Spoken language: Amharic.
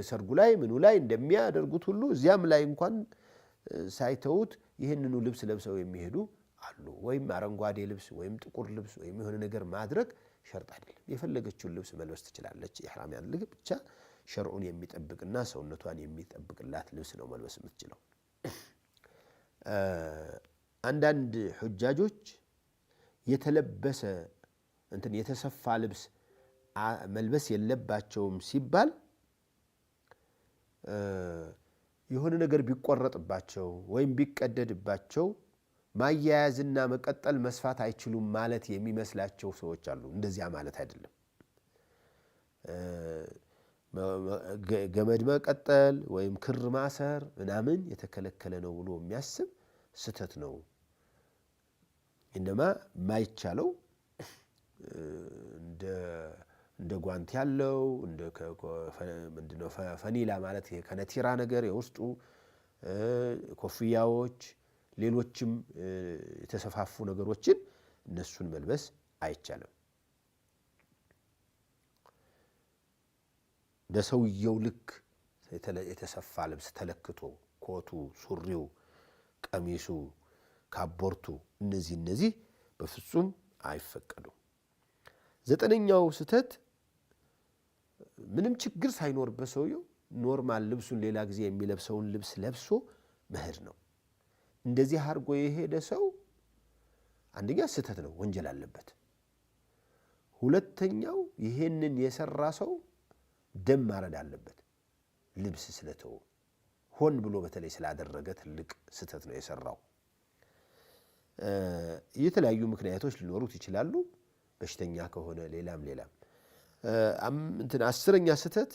ሰርጉ ላይ ምኑ ላይ እንደሚያደርጉት ሁሉ እዚያም ላይ እንኳን ሳይተውት ይህንኑ ልብስ ለብሰው የሚሄዱ አሉ። ወይም አረንጓዴ ልብስ ወይም ጥቁር ልብስ ወይም የሆነ ነገር ማድረግ ሸርጥ አይደለም። የፈለገችውን ልብስ መልበስ ትችላለች። ኢህራም ያድርግ ብቻ ሸርዑን የሚጠብቅና ሰውነቷን የሚጠብቅላት ልብስ ነው መልበስ የምትችለው። አንዳንድ ሁጃጆች የተለበሰ የተሰፋ ልብስ መልበስ የለባቸውም ሲባል የሆነ ነገር ቢቆረጥባቸው ወይም ቢቀደድባቸው ማያያዝና መቀጠል መስፋት አይችሉም ማለት የሚመስላቸው ሰዎች አሉ። እንደዚያ ማለት አይደለም። ገመድ መቀጠል ወይም ክር ማሰር ምናምን የተከለከለ ነው ብሎ የሚያስብ ስተት ነው። እንደማ ማይቻለው እንደ ጓንት ያለው ምንድነው ፈኒላ ማለት ይሄ ከነቲራ ነገር የውስጡ ኮፍያዎች ሌሎችም የተሰፋፉ ነገሮችን እነሱን መልበስ አይቻልም። በሰውየው ልክ የተሰፋ ልብስ ተለክቶ ኮቱ፣ ሱሪው፣ ቀሚሱ፣ ካቦርቱ እነዚህ በፍጹም አይፈቀዱም። ዘጠነኛው ስተት ምንም ችግር ሳይኖርበት ሰውየው ኖርማል ልብሱን ሌላ ጊዜ የሚለብሰውን ልብስ ለብሶ መሄድ ነው። እንደዚህ አድርጎ የሄደ ሰው አንደኛ ስተት ነው፣ ወንጀል አለበት። ሁለተኛው ይሄንን የሰራ ሰው ደም ማረድ አለበት። ልብስ ስለተው ሆን ብሎ በተለይ ስላደረገ ትልቅ ስተት ነው የሰራው። የተለያዩ ምክንያቶች ሊኖሩት ይችላሉ። በሽተኛ ከሆነ ሌላም 10ኛ ስተት